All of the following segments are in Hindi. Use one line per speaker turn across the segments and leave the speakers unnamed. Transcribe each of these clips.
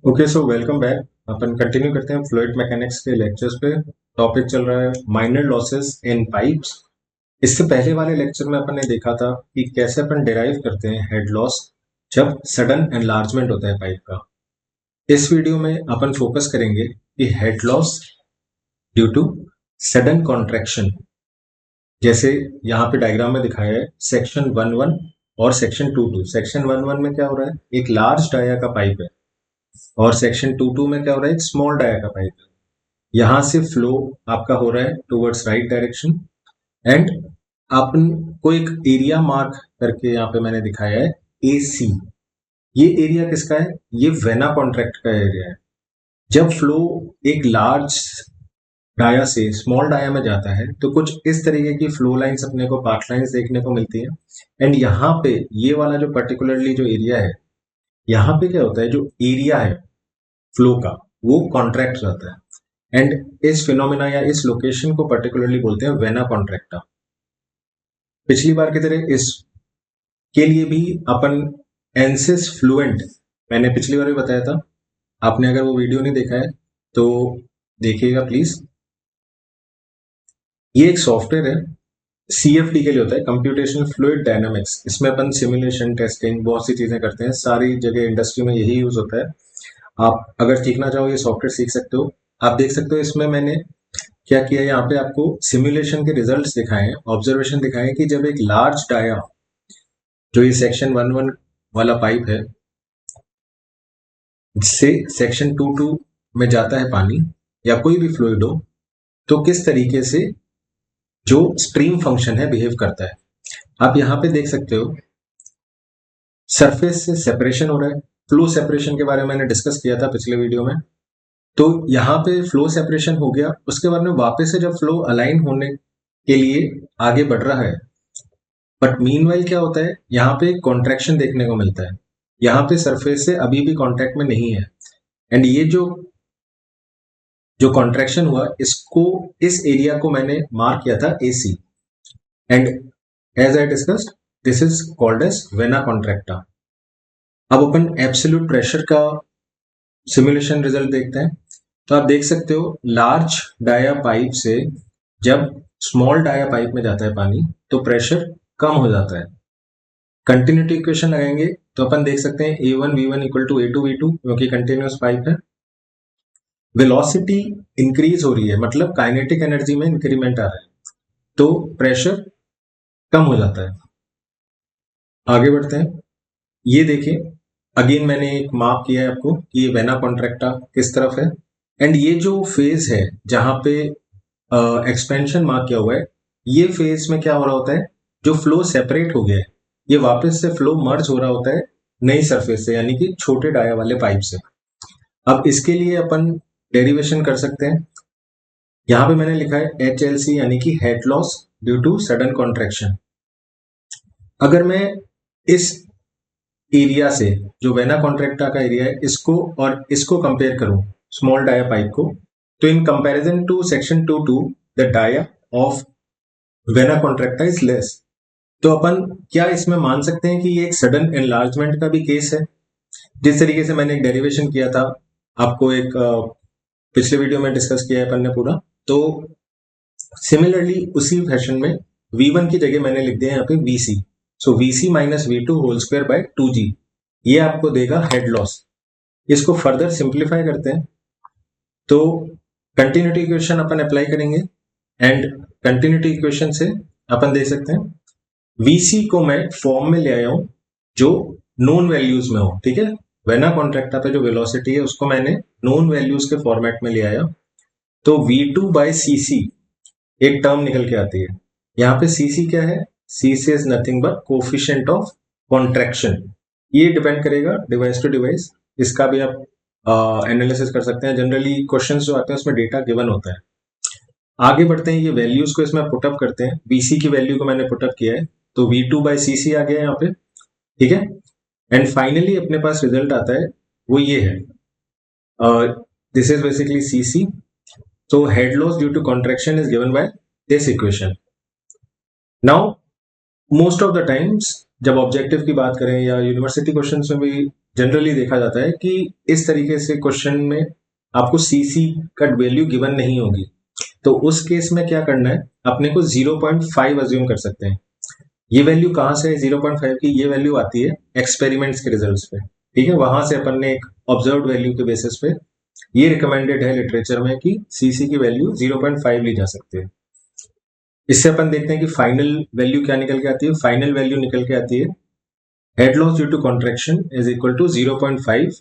Okay so welcome back. अपन कंटिन्यू करते हैं फ्लूइड मैकेनिक्स के लेक्चर्स पे। टॉपिक चल रहा है माइनर लॉसेस इन पाइप्स। इससे पहले वाले लेक्चर में अपन ने देखा था कि कैसे अपन डिराइव करते हैं हेड लॉस जब सडन एनलार्जमेंट होता है पाइप का। इस वीडियो में अपन फोकस करेंगे कि head loss due to sudden contraction, जैसे यहाँ पे डायग्राम में दिखाया है सेक्शन 1-1 और सेक्शन 2-2। सेक्शन 1-1 में क्या हो रहा है, एक लार्ज डाया का पाइप है, और सेक्शन 2-2 में क्या हो रहा है, एक स्मॉल डाया का पाइप है। यहाँ से फ्लो आपका हो रहा है टुवर्ड्स राइट डायरेक्शन, एंड अपन को एक एरिया मार्क करके यहाँ पे मैंने दिखाया है AC। ये एरिया किसका है, ये वेना कॉन्ट्रैक्ट का एरिया है। जब फ्लो एक लार्ज डाया से स्मॉल डाया में जाता है तो कुछ इस तरीके की फ्लो लाइंस अपने को, पाथ लाइंस देखने को मिलती है। एंड यहाँ पे ये वाला जो पर्टिकुलरली जो एरिया है, यहाँ पे क्या होता है, जो एरिया है फ्लो का वो कॉन्ट्रैक्ट रहता है। एंड इस फिनोमिना या इस लोकेशन को पर्टिकुलरली बोलते हैं वेना कॉन्ट्रैक्टा। पिछली बार की तरह इसके लिए भी अपन एनसिस फ्लुएंट, मैंने पिछली बार भी बताया था, आपने अगर वो वीडियो नहीं देखा है तो देखिएगा प्लीज। ये एक सॉफ्टवेयर है, CFD के लिए होता है, कंप्यूटेशनल फ्लूइड डायनामिक्स। इसमें अपन सिमुलेशन, टेस्टिंग, बहुत सी चीजें करते हैं, सारी जगह इंडस्ट्री में यही यूज होता है। आप अगर सीखना चाहो ये सॉफ्टवेयर सीख सकते हो। आप देख सकते हो इसमें मैंने क्या किया है, यहाँ पे आपको सिमुलेशन के रिजल्ट्स दिखाए हैं, ऑब्जर्वेशन दिखाए हैं कि जब एक लार्ज डाया, जो ये सेक्शन 1-1 वाला पाइप है, जिससे सेक्शन 2-2 में जाता है पानी या कोई भी फ्लूइड हो, तो किस तरीके से जो स्ट्रीम फंक्शन है बिहेव करता है। आप यहाँ पे देख सकते हो सरफेस से सेपरेशन हो रहा है। फ्लो सेपरेशन के बारे में मैंने डिस्कस किया था पिछले वीडियो में। तो यहाँ पे फ्लो सेपरेशन हो गया, उसके बाद में वापस से जब फ्लो अलाइन होने के लिए आगे बढ़ रहा है, बट मीनवाइल क्या होता है, यहाँ पे एक कॉन्ट्रैक्शन देखने को मिलता है। यहाँ पे सरफेस से अभी भी कांटेक्ट में नहीं है, एंड ये जो जो कॉन्ट्रैक्शन हुआ, इसको, इस एरिया को मैंने मार्क किया था AC। And as I discussed, this is called as vena contracta. अब अपन एब्सोल्यूट प्रेशर का सिमुलेशन रिजल्ट देखते हैं। तो आप देख सकते हो लार्ज डाया पाइप से जब स्मॉल डाया पाइप में जाता है पानी, तो प्रेशर कम हो जाता है। कंटिन्यूटी इक्वेशन लगाएंगे तो अपन देख सकते हैं A1V1 इक्वल टू A2V2, क्योंकि कंटिन्यूअस पाइप है। वेलोसिटी इंक्रीज हो रही है, मतलब काइनेटिक एनर्जी में इंक्रीमेंट आ रहा है, तो प्रेशर कम हो जाता है। आगे बढ़ते हैं, ये देखिए अगेन मैंने एक मार्क किया है आपको कि ये वेना कॉन्ट्रैक्टा किस तरफ है। एंड ये जो फेज है जहां पे एक्सपेंशन मार्क किया हुआ है, ये फेज में क्या हो रहा होता है, जो फ्लो सेपरेट हो गया है, ये वापस से फ्लो मर्ज हो रहा होता है नई सरफेस से, यानी कि छोटे डाया वाले पाइप से। अब इसके लिए अपन डेरिवेशन कर सकते हैं। यहाँ पे मैंने लिखा है HLC, यानी कि head loss due to sudden contraction. अगर मैं इस एरिया से, जो वेना कॉन्ट्रैक्टा का एरिया है, इसको और इसको कंपेयर करूं स्मॉल डाया पाइप को, तो in comparison to section 2-2 the dia of vena contracta is less. तो अपन क्या इसमें मान सकते हैं कि ये एक सडन एनलार्जमेंट का भी केस है। जिस तरीके से मैंने एक डेरिवेशन किया था, आपको एक पिछले वीडियो में डिस्कस किया है अपन ने पूरा, तो सिमिलरली उसी फैशन में V1 की जगह मैंने लिख दिया यहाँ पे VC। So VC minus V2 whole square by 2G, ये आपको देगा हेड लॉस। इसको फर्दर सिंप्लीफाई करते हैं तो कंटिन्यूटी इक्वेशन अपन अप्लाई करेंगे, एंड कंटिन्यूटी इक्वेशन से अपन देख सकते हैं VC को मैं फॉर्म में ले आया हूं जो नोन वैल्यूज में हो। ठीक है, वेना कॉन्ट्रैक्टा पे जो वेलोसिटी है उसको मैंने नोन वैल्यूज के फॉर्मेट में ले आया, तो V2 बाय CC एक टर्म निकल के आती है। यहाँ पे CC क्या है, CC is nothing but coefficient of contraction. ये डिपेंड करेगा डिवाइस टू डिवाइस, इसका भी आप एनालिसिस कर सकते हैं। जनरली क्वेश्चंस जो आते हैं उसमें डेटा गिवन होता है। आगे बढ़ते हैं, ये वैल्यूज को इसमें पुटअप करते हैं। VC की वैल्यू को मैंने पुटअप किया है, तो V2 बाय CC आ गया यहाँ पे। ठीक है, एंड फाइनली अपने पास रिजल्ट आता है, वो ये है, this is basically CC। So head loss due to contraction is given by this equation. Now most of the times जब ऑब्जेक्टिव की बात करें या यूनिवर्सिटी क्वेश्चंस में भी जनरली देखा जाता है कि इस तरीके से क्वेश्चन में आपको सीसी का वैल्यू गिवन नहीं होगी, तो उस केस में क्या करना है, अपने को 0.5 अज्यूम कर सकते हैं। ये वैल्यू कहाँ से है 0.5 की? ये वैल्यू आती है एक्सपेरिमेंट्स के रिजल्ट्स पे, ठीक है। वहां से अपन ने एक ऑब्जर्व वैल्यू के बेसिस पे ये रिकमेंडेड है लिटरेचर में कि सीसी की वैल्यू 0.5 ली जा सकती है। इससे अपन देखते हैं कि फाइनल वैल्यू क्या निकल के आती है। फाइनल वैल्यू निकल के आती है head loss due to contraction is equal to 0.5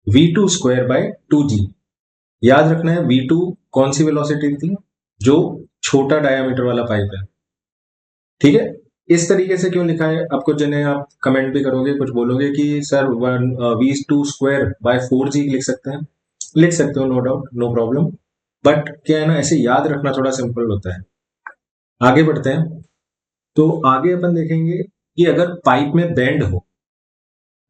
v2 square by 2g। याद रखना है v2 कौन सी वेलोसिटी थी? जो छोटा डायामीटर वाला पाइप है, ठीक है। इस तरीके से क्यों लिखा है? आपको जिन्हें आप कमेंट भी करोगे, कुछ बोलोगे कि sir v2 square bye 4g लिख सकते हैं, लिख सकते हो, no doubt, no problem. But क्या है ना, ऐसे याद रखना थोड़ा सिंपल होता है। आगे बढ़ते हैं। तो आगे अपन देखेंगे कि अगर पाइप में बेंड हो,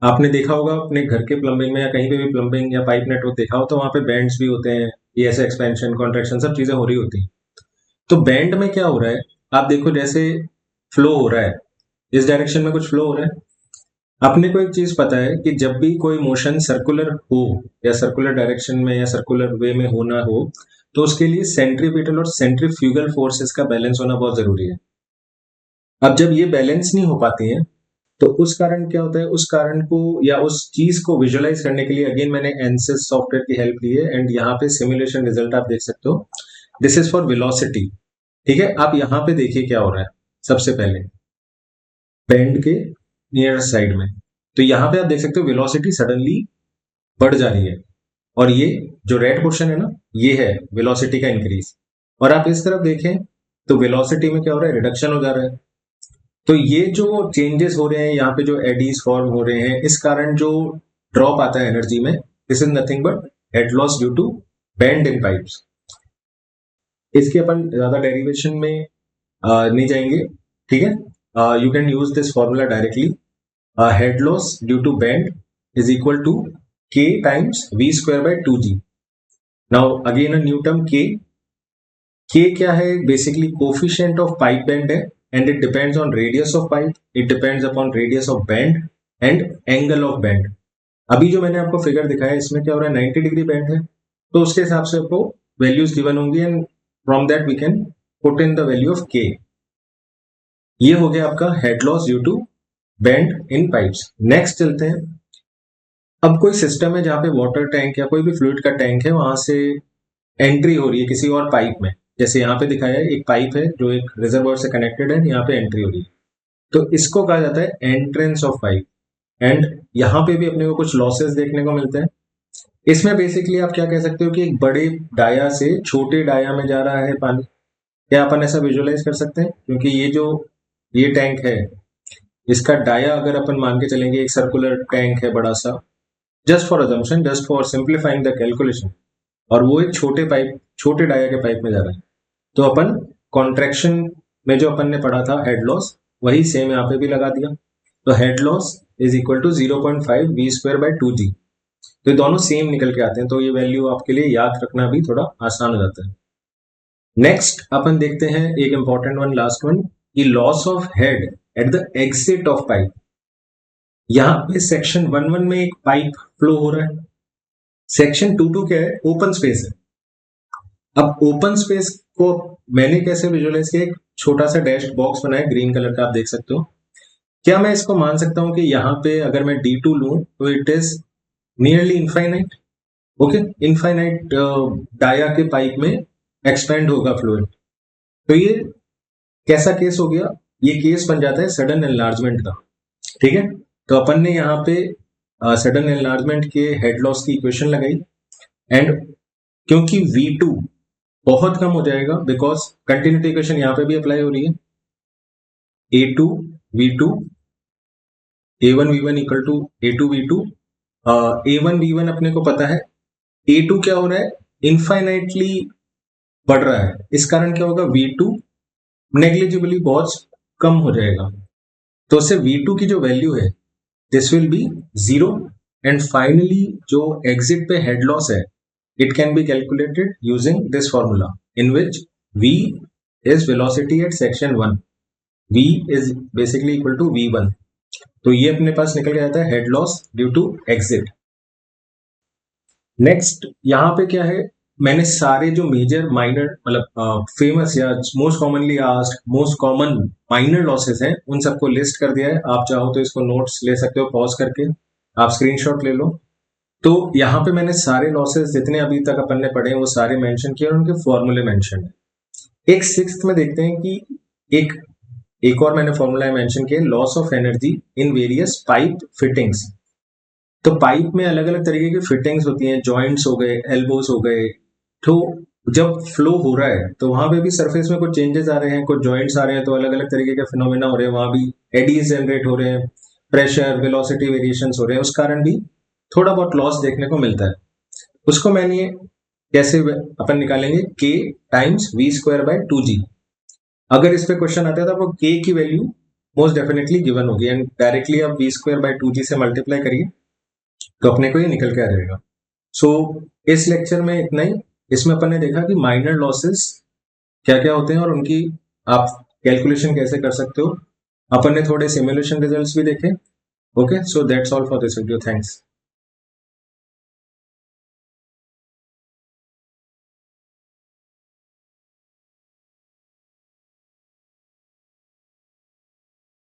आपने देखा होगा अपने घर के प्लम्बिंग में या कहीं पे भी प्लम्बिंग या पाइप नेटवर्क देखा हो, तो वहां पे बेंड्स भी होते हैं, ये ऐसे एक्सपेंशन कॉन्ट्रैक्शन सब चीजें हो रही होती हैं। तो बेंड में क्या हो रहा है, आप देखो जैसे फ्लो हो रहा है, इस डायरेक्शन में कुछ फ्लो हो रहा है। अपने को एक चीज पता है कि जब भी कोई मोशन सर्कुलर हो या सर्कुलर डायरेक्शन में या सर्कुलर वे में होना हो, तो उसके लिए सेंट्रीपिटल और सेंट्रीफ्यूगल फोर्सेस का बैलेंस होना बहुत जरूरी है। अब जब ये बैलेंस नहीं हो पाती है, तो उस कारण क्या होता है, उस कारण को या उस चीज को विजुअलाइज करने के लिए अगेन मैंने एनसिस सॉफ्टवेयर की हेल्प ली है, एंड यहाँ पे सिमुलेशन रिजल्ट आप देख सकते हो। दिस इज फॉर वेलोसिटी, ठीक है। आप यहाँ पे देखिए क्या हो रहा है। सबसे पहले बेंड के नियर साइड में, तो यहाँ पे आप देख सकते हो वेलोसिटी सडनली बढ़ जा रही है, और ये जो रेड पोर्शन है ना, ये है वेलोसिटी का इंक्रीज। और आप इस तरफ देखें तो वेलोसिटी में क्या हो रहा है, रिडक्शन हो जा रहा है। तो ये जो चेंजेस हो रहे हैं यहाँ पे, जो एडीज फॉर्म हो रहे हैं, इस कारण जो ड्रॉप आता है एनर्जी में, this is nothing but head loss due to bend in pipes. इसके अपन ज्यादा डेरिवेशन में नहीं जाएंगे, ठीक है। You can use this formula directly. Head loss due to bend is equal to k times v square by 2g। Now again a new term k क्या है? Basically coefficient of pipe bend है, and it depends on radius of pipe, it depends upon radius of bend and angle of bend। अभी जो मैंने आपको फिगर दिखाया इसमें क्या हो रहा है, 90 डिग्री बेंड है, तो उसके हिसाब से आपको वैल्यूज गिवन होंगी, and from that we can put in the value of k। ये हो गया आपका head loss due to bend in pipes. Next चलते हैं। अब कोई सिस्टम है जहां पे वाटर टैंक या कोई भी फ्लूइड का टैंक है, वहां से एंट्री हो रही है किसी और पाइप में। जैसे यहाँ पे दिखाया है, एक पाइप है जो एक रिजर्वॉयर से कनेक्टेड है, यहाँ पे एंट्री हो रही है, तो इसको कहा जाता है एंट्रेंस ऑफ पाइप। एंड यहाँ पे भी अपने को कुछ लॉसेस देखने को मिलते हैं। इसमें बेसिकली आप क्या कह सकते हो कि एक बड़े डाया से छोटे डाया में जा रहा है पानी। क्या अपन ऐसा विजुअलाइज कर सकते हैं? क्योंकि ये टैंक है, इसका डाया अगर अपन मान के चलेंगे, एक सर्कुलर टैंक है बड़ा सा, just for assumption, just for simplifying the calculation, और वो एक छोटे डाया के पाइप में जा रहा है, तो अपन कॉन्ट्रैक्शन में जो अपन ने पढ़ा था हेड लॉस, वही सेम यहाँ पे भी लगा दिया। तो head loss is equal to 0.5 v square by 2g। तो ये दोनों सेम निकल के आते हैं, तो ये वैल्यू आपके लिए याद रखना भी थोड़ा आसान हो जाता है। नेक्स्ट अपन देखते हैं एक इंपॉर्टेंट वन, लास्ट वन, कि loss of head at the exit of pipe. यहाँ पे सेक्शन 1.1 में एक पाइप फ्लो हो रहा है, सेक्शन 2.2 क्या है, ओपन स्पेस है। अब ओपन स्पेस को मैंने कैसे विजुअलाइज किया, एक छोटा सा डैश्ड बॉक्स बनाया ग्रीन कलर का, आप देख सकते हो। क्या मैं इसको मान सकता हूं कि यहाँ पे अगर मैं D2 लूं तो it is nearly infinite, okay, infinite dia के पाइप में एक्सपेंड होगा फ्लूइड। तो ये कैसा केस हो गया, ये केस बन जाता है सडन एनलार्जमेंट का, ठीक है। तो अपन ने यहाँ पे सडन एनलार्जमेंट के हेड लॉस की इक्वेशन लगाई, एंड क्योंकि V2 बहुत कम हो जाएगा, बिकॉज कंटिन्यूटी इक्वेशन यहाँ पे भी अप्लाई हो रही है, A2 V2 A1 V1 equal to A2 V2। A1 V1 अपने को पता है, A2 क्या हो रहा है, इनफाइनाइटली बढ़ रहा है, इस कारण क्या होगा, V2 नेग्लिजिबली बहुत कम हो जाएगा। तो उससे V2 की जो वैल्यू है this will be 0, and finally जो एग्जिट पे हेड लॉस है, it can be calculated using this formula in which v is velocity at section 1, v is basically equal to v1, तो ये अपने पास निकल के आता है head loss due to exit. Next यहाँ पे क्या है, मैंने सारे जो मेजर माइनर मतलब फेमस या most commonly asked most common minor losses हैं उन सबको लिस्ट कर दिया है। आप चाहो तो इसको नोट्स ले सकते हो पॉज करके, आप स्क्रीनशॉट ले लो। तो यहाँ पे मैंने सारे लॉसेस जितने अभी तक अपन ने पढ़े हैं वो सारे मेंशन किए और उनके फॉर्मूले मेंशन है। एक सिक्स्थ में देखते हैं कि एक और मैंने फॉर्मूला मेंशन किया, loss of energy in various pipe fittings. तो पाइप में अलग अलग तरीके की फिटिंग्स होती हैं, जॉइंट्स हो गए, एल्बोस हो गए। तो जब फ्लो हो रहा है तो वहां पे भी सरफेस में कुछ चेंजेस आ रहे हैं, कुछ जॉइंट्स आ रहे हैं, तो अलग अलग तरीके के फिनोमेना हो रहे हैं, वहां भी एडीज जनरेट हो रहे हैं, प्रेशर वेलोसिटी वेरिएशन हो रहे हैं, उस कारण भी थोड़ा बहुत लॉस देखने को मिलता है। उसको मैंने कैसे अपन निकालेंगे, के times we square by 2g। अगर इस पे क्वेश्चन आता है तो आपको के की वैल्यू मोस्ट डेफिनेटली गिवन होगी एंड डायरेक्टली आप वी स्क्वायर बाय 2g से मल्टीप्लाई करिए तो अपने को ये निकल के आ जाएगा। सो इस लेक्चर में इतना ही। इसमें अपन ने देखा कि माइनर लॉसेस क्या क्या होते हैं और उनकी आप कैलकुलेशन कैसे कर सकते हो। अपन ने थोड़े सिमुलेशन रिजल्ट्स भी देखे। Okay, so that's all for this video, thanks.